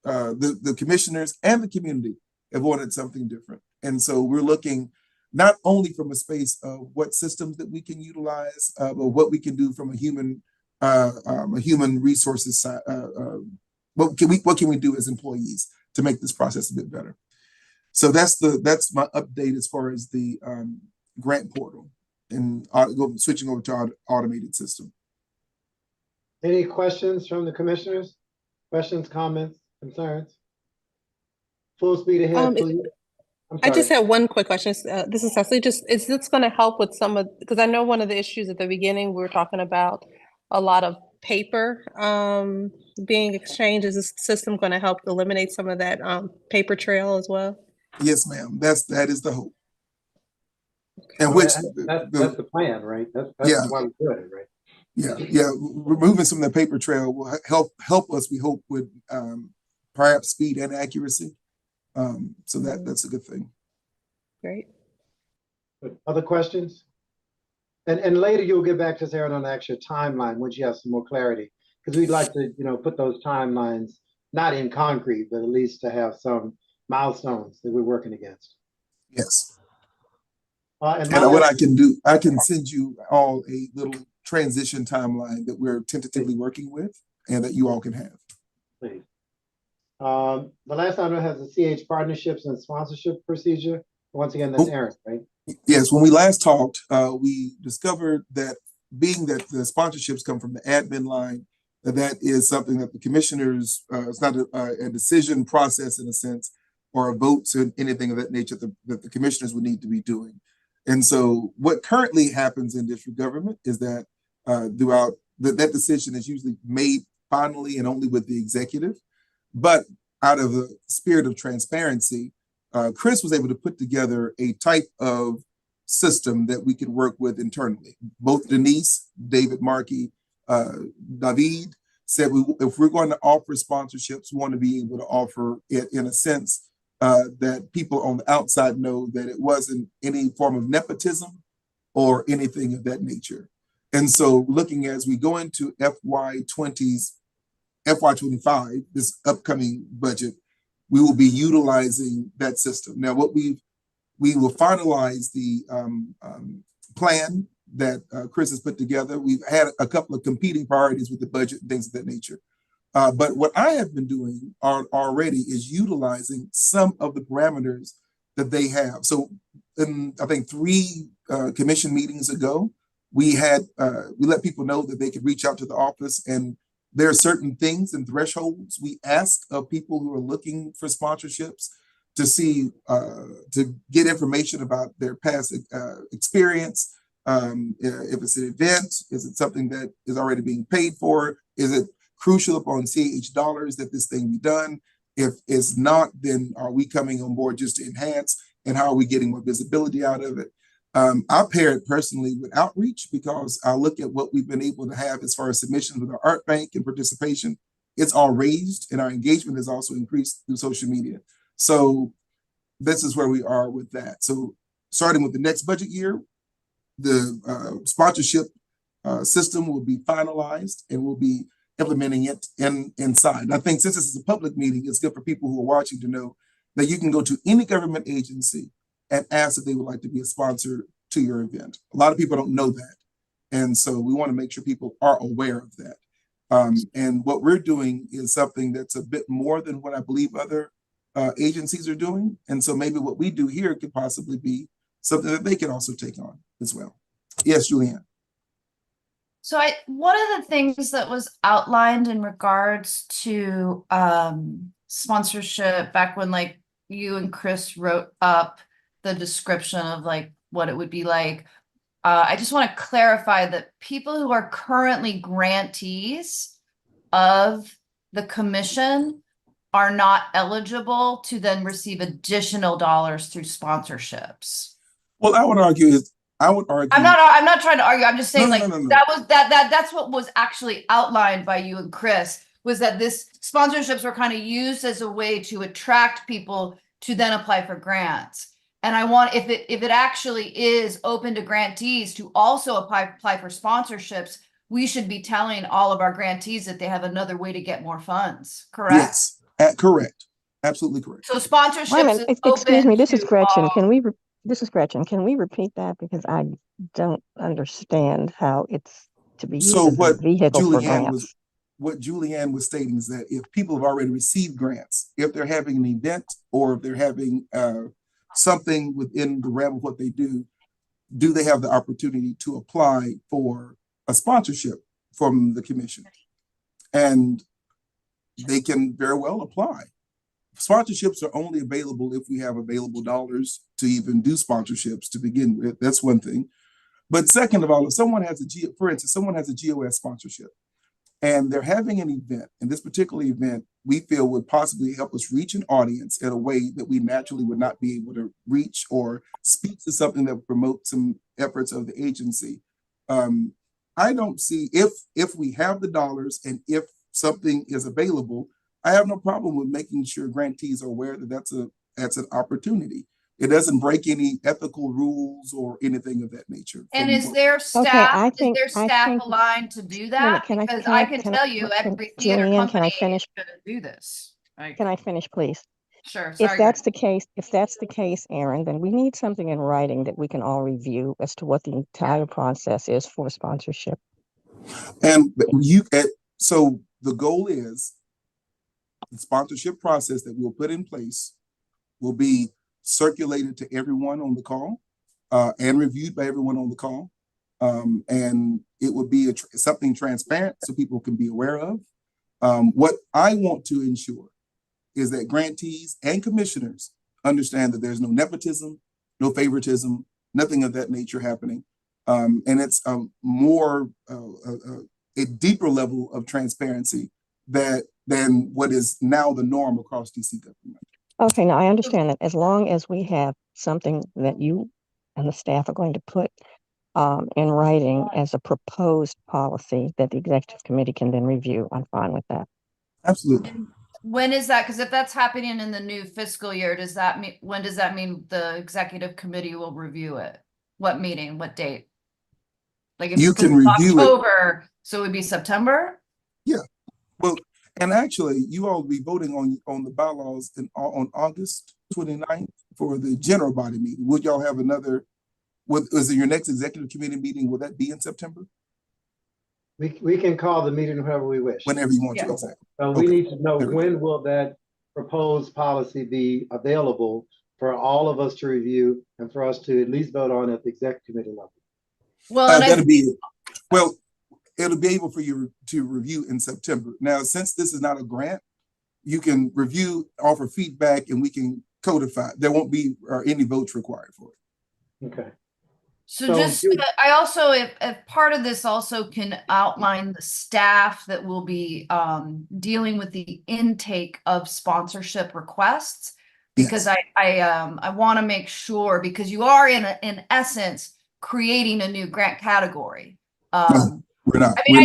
The commissioners and the community have wanted something different. And so we're looking not only from a space of what systems that we can utilize, but what we can do from a human resources side. What can we do as employees to make this process a bit better? So that's my update as far as the grant portal and switching over to our automated system. Any questions from the commissioners? Questions, comments, concerns? Full speed ahead, please. I just have one quick question. This is Cecily. Is this going to help with some of, because I know one of the issues at the beginning, we were talking about a lot of paper, being exchanged, is this system going to help eliminate some of that paper trail as well? Yes, ma'am. That is the hope. And Well, which that's the plan, right? That's Yeah. why we do it, right? yeah, removing some of the paper trail will help us, we hope, with perhaps speed and accuracy. So that's a good thing. Great. But other questions? And later you'll get back to us, Aaron, on the actual timeline once you have some more clarity, because we'd like to, put those timelines not in concrete, but at least to have some milestones that we're working against. Yes. And what I can do, I can send you all a little transition timeline that we're tentatively working with and that you all can have. Please. The last item has the CAH partnerships and sponsorship procedure. Once again, that's Aaron, right? Yes, when we last talked, we discovered that being that the sponsorships come from the admin line, that is something that the commissioners, it's not a decision process in a sense, or a vote or anything of that nature that the commissioners would need to be doing. And so what currently happens in district government is that throughout that decision is usually made finally and only with the executive. But out of the spirit of transparency, Chris was able to put together a type of system that we could work with internally. Both Denise, David Markey, David said if we're going to offer sponsorships, we want to be able to offer it in a sense that people on the outside know that it wasn't any form of nepotism or anything of that nature. And so looking as we go into FY25, this upcoming budget, we will be utilizing that system. Now, we will finalize the plan that Chris has put together. We've had a couple of competing priorities with the budget and things of that nature. But what I have been doing already is utilizing some of the parameters that they have. So in, I think 3 commission meetings ago, we let people know that they could reach out to the office, and there are certain things and thresholds we ask of people who are looking for sponsorships to see, to get information about their past experience. If it's an event, is it something that is already being paid for? Is it crucial upon CAH dollars that this thing be done? If it's not, then are we coming on board just to enhance? And how are we getting more visibility out of it? I pair it personally with outreach because I look at what we've been able to have as far as submissions with our art bank and participation. It's all raised and our engagement has also increased through social media. So this is where we are with that. So starting with the next budget year, the sponsorship system will be finalized and we'll be implementing it inside. And I think since this is a public meeting, it's good for people who are watching to know that you can go to any government agency and ask if they would like to be a sponsor to your event. A lot of people don't know that. And so we want to make sure people are aware of that. And what we're doing is something that's a bit more than what I believe other agencies are doing. And so maybe what we do here could possibly be something that they can also take on as well. Yes, Julianne. So one of the things that was outlined in regards to sponsorship back when like you and Chris wrote up the description of like what it would be like. I just want to clarify that people who are currently grantees of the commission are not eligible to then receive additional dollars through sponsorships. Well, I would argue I'm not trying to argue. I'm just saying No. that's what was actually outlined by you and Chris, was that this sponsorships were kind of used as a way to attract people to then apply for grants. And I want, if it actually is open to grantees to also apply for sponsorships, we should be telling all of our grantees that they have another way to get more funds, correct? Yes, correct. Absolutely correct. So sponsorships Wait a minute, is excuse me, this is to Gretchen. all- This is Gretchen. Can we repeat that? Because I don't understand how it's to be used So as a vehicle for grants. what Julianne was stating is that if people have already received grants, if they're having an event or if they're having something within the realm of what they do they have the opportunity to apply for a sponsorship from the commission? And they can very well apply. Sponsorships are only available if we have available dollars to even do sponsorships to begin with. That's one thing. But second of all, if someone has for instance, someone has a GOS sponsorship, And they're having an event, and this particular event we feel would possibly help us reach an audience in a way that we naturally would not be able to reach, or speak to something that would promote some efforts of the agency. I don't see, if we have the dollars and if something is available, I have no problem with making sure grantees are aware that that's an opportunity. It doesn't break any ethical rules or anything of that nature. And from is what- their staff, I is think- their I staff think- aligned to do minute, that? can I- Because can I I- can can I- tell you, can- every theater Julianne, can company I is finish? gonna do this. Like, Can I finish, please? sure, If sorry. that's the case, Aaron, then we need something in writing that we can all review as to what the entire process is for sponsorship. And so the goal is the sponsorship process that we'll put in place will be circulated to everyone on the call, and reviewed by everyone on the call. And it would be something transparent so people can be aware of. What I want to ensure is that grantees and commissioners understand that there's no nepotism, no favoritism, nothing of that nature happening. And it's a deeper level of transparency than what is now the norm across DC government. Okay, now I understand that as long as we have something that you and the staff are going to put in writing as a proposed policy that the executive committee can then review, I'm fine with that. Absolutely. When is that? Because if that's happening in the new fiscal year, does that mean, when does that mean the executive committee will review it? What meeting, what date? Like if You because can it's review it. October, so it would be September? Well, and actually, you all will be voting on the bylaws on August 29th for the general body meeting. Would y'all have another, is it your next executive committee meeting? Will that be in September? We can call the meeting whenever we wish. Whenever you want to, Yeah. exactly. So we Okay. need to know, There we go. when will that proposed policy be available for all of us to review and for us to at least vote on at the executive committee level? Well, and That'll be, well, it'll be able for you to review in September. Now, since this is not a grant, you can review, offer feedback, and we can codify. There won't be any votes required for it. Okay. So So just, you- I also, if part of this also can outline the staff that will be dealing with the intake of sponsorship requests. Because Yes. I want to make sure, because you are in essence creating a new grant category. No, we're not. I mean, We're I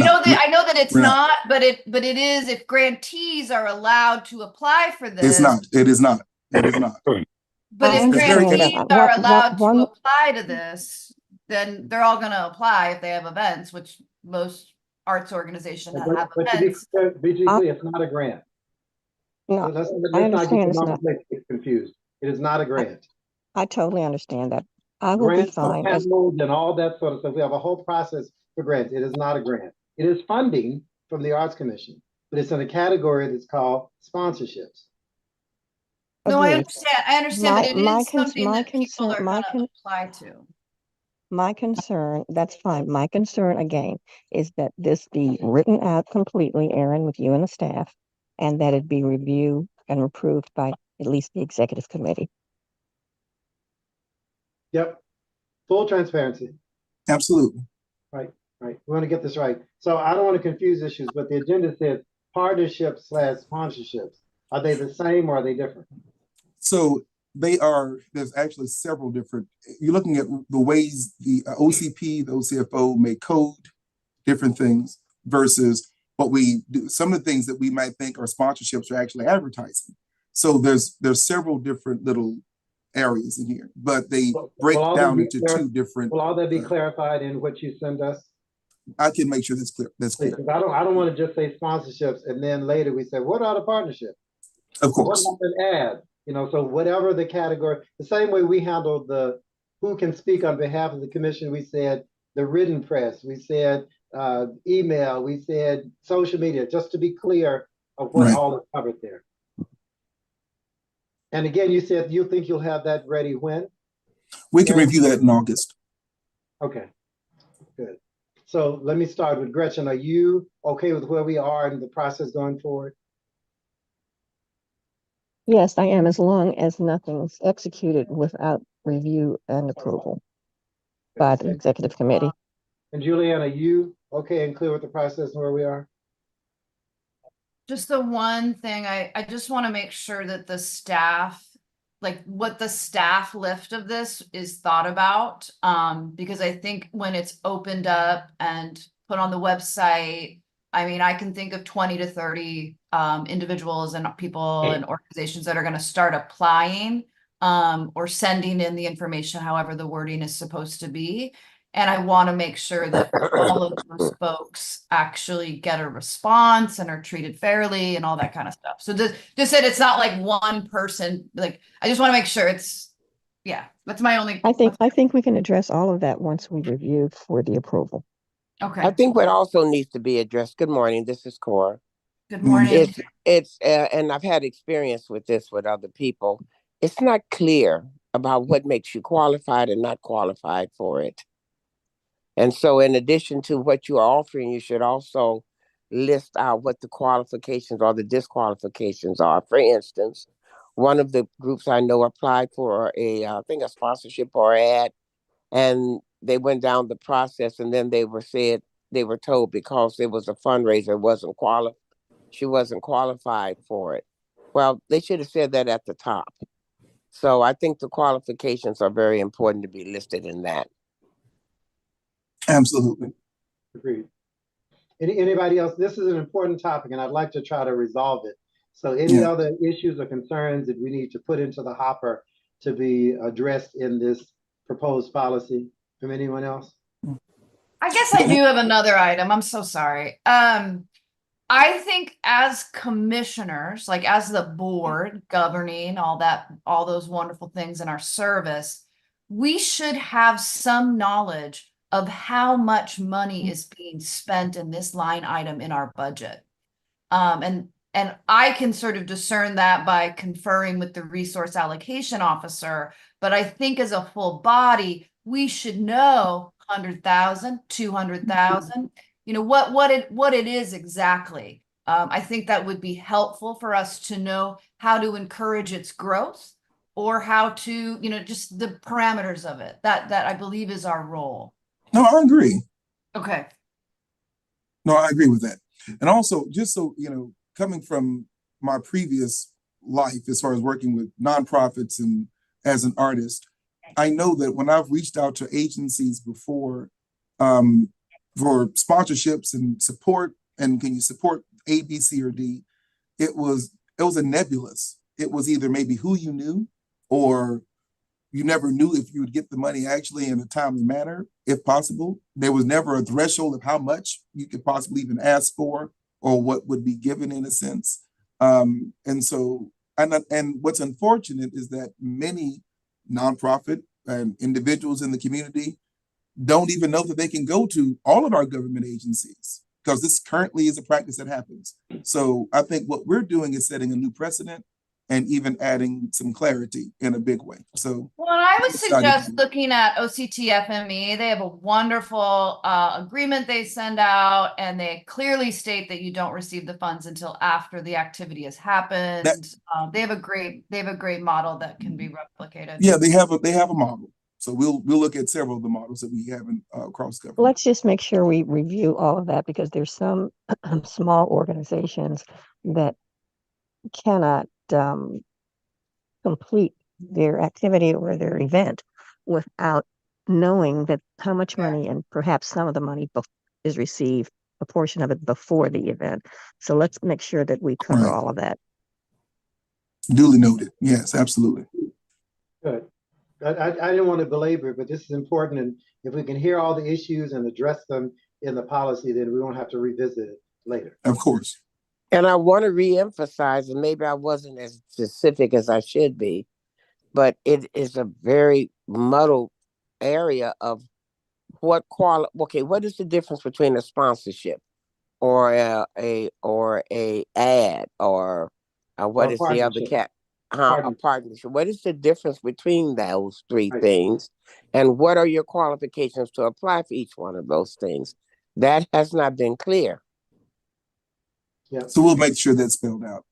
know not. that it's we're not. not, but it is, if grantees are allowed to apply for this. It's not. It is not. It is not. But I if understand grantees that. are One- allowed to one- apply to this, then they're all gonna apply if they have events, which most arts organizations have But to events. be clear, it's not a grant. No, Let's I not get understand the it's not. nomenclature confused. It is not a grant. I totally understand that. I will be Grants are fine as, handled and all that sort of stuff. We have a whole process for grants. It is not a grant. It is funding from the Arts Commission, but it's in a category that's called sponsorships. No, I agreed. understand, but it My is con- something my that people concern- are my gonna con- apply to. My concern, that's fine. My concern again is that this be written out completely, Aaron, with you and the staff, and that it be reviewed and approved by at least the executive committee. Yep. Full transparency. Absolutely. Right. We want to get this right. So I don't want to confuse issues, but the agenda says partnerships / sponsorships. Are they the same or are they different? So they are, there's actually several different, you're looking at the ways the OCP, the OCFO may code different things versus what we do. Some of the things that we might think are sponsorships are actually advertising. So there's several different little areas in here, but they break Will all that down be into clear- two different. Will all that be clarified in what you send us? I can make sure that's clear. That's Please, clear. 'cause I don't want to just say sponsorships and then later we say, what are the partnerships? Of What course. about an ad? So whatever the category, the same way we handled the who can speak on behalf of the commission, we said the written press, we said email, we said social media, just to be clear of what Right. all is covered there. And again, you said you think you'll have that ready when? We can Yeah. review that in August. Okay, good. So let me start with Gretchen. Are you okay with where we are in the process going forward? Yes, I am, as long as nothing's executed without review and approval by the executive committee. And Julianne, are you okay and clear with the process and where we are? Just the one thing, I just want to make sure that the staff, like what the staff lift of this is thought about. Because I think when it's opened up and put on the website, I mean, I can think of 20 to 30 individuals and people and organizations that are going to start applying or sending in the information, however the wording is supposed to be. And I want to make sure that all of those folks actually get a response and are treated fairly and all that kind of stuff. So just said it's not like one person, like, I just want to make sure it's, yeah, that's my only. I think we can address all of that once we review for the approval. Okay. I think what also needs to be addressed. Good morning. This is Cora. Good morning. And I've had experience with this with other people. It's not clear about what makes you qualified and not qualified for it. And so in addition to what you are offering, you should also list out what the qualifications or the disqualifications are. For instance, one of the groups I know applied for I think a sponsorship or ad, and they went down the process, and then they were told because it was a fundraiser, she wasn't qualified for it. Well, they should have said that at the top. So I think the qualifications are very important to be listed in that. Absolutely. Agreed. Anybody else? This is an important topic, and I'd like to try to resolve it. So any other issues or concerns that we need to put into the hopper to be addressed in this proposed policy from anyone else? I guess I do have another item. I'm so sorry. I think as commissioners, like as the board governing all those wonderful things in our service, we should have some knowledge of how much money is being spent in this line item in our budget. And I can sort of discern that by conferring with the resource allocation officer, but I think as a full body, we should know 100,000, 200,000, you know, what it is exactly. I think that would be helpful for us to know how to encourage its growth or how to, you know, just the parameters of it. That I believe is our role. No, I agree. Okay. No, I agree with that. And also, just so you know, coming from my previous life, as far as working with nonprofits and as an artist, I know that when I've reached out to agencies before for sponsorships and support, and can you support A, B, C, or D, it was a nebulous. It was either maybe who you knew, or you never knew if you would get the money actually in a timely manner, if possible. There was never a threshold of how much you could possibly even ask for or what would be given in a sense. And what's unfortunate is that many nonprofit and individuals in the community don't even know that they can go to all of our government agencies, because this currently is a practice that happens. So I think what we're doing is setting a new precedent and even adding some clarity in a big way. So, well, I would suggest looking at OCTFME. They have a wonderful agreement they send out, and they clearly state that you don't receive the funds until after the activity has happened. They have a great model that can be replicated. Yeah, they have a model. So we'll look at several of the models that we have in across government. Let's just make sure we review all of that, because there's some small organizations that cannot complete their activity or their event without knowing that how much money, and perhaps some of the money is received, a portion of it before the event. So let's make sure that we cover all of that. Duly noted. Yes, absolutely. Good. I didn't want to belabor it, but this is important. And if we can hear all the issues and address them in the policy, then we won't have to revisit it later. Of course. And I want to reemphasize, and maybe I wasn't as specific as I should be, but it is a very muddled area of what is the difference between a sponsorship or a ad or what is the other a partnership? What is the difference between those three things, and what are your qualifications to apply for each one of those things? That has not been clear. Yeah. So we'll make sure that's spelled out.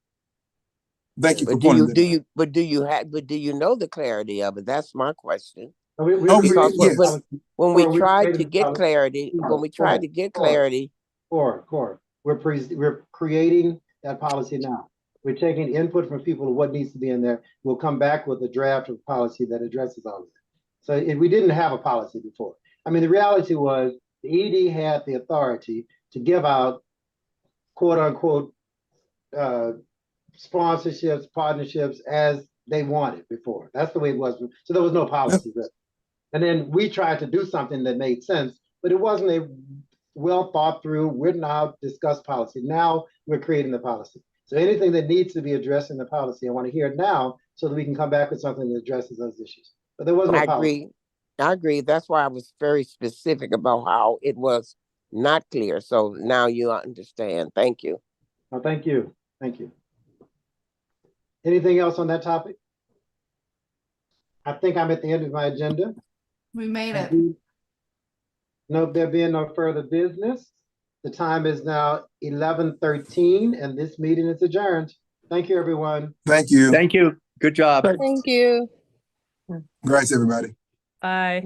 Thank you for pointing that out. But do you know the clarity of it? That's my question. Because when we try to get clarity, Cora, we're creating that policy now. We're taking input from people of what needs to be in there. We'll come back with a draft of policy that addresses all of it. So we didn't have a policy before. I mean, the reality was the ED had the authority to give out quote unquote sponsorships, partnerships as they wanted before. That's the way it was. So there was no policy really. And then we tried to do something that made sense, but it wasn't a well thought through, written out, discussed policy. Now we're creating the policy. So anything that needs to be addressed in the policy, I want to hear it now so that we can come back with something that addresses those issues. But there was no policy. I agree. That's why I was very specific about how it was not clear. So now you understand. Thank you. Well, thank you. Thank you. Anything else on that topic? I think I'm at the end of my agenda. We made it. No, there being no further business. The time is now 11:13 and this meeting is adjourned. Thank you, everyone. Thank you. Thank you. Good job. Thank you. Congrats, everybody. Bye.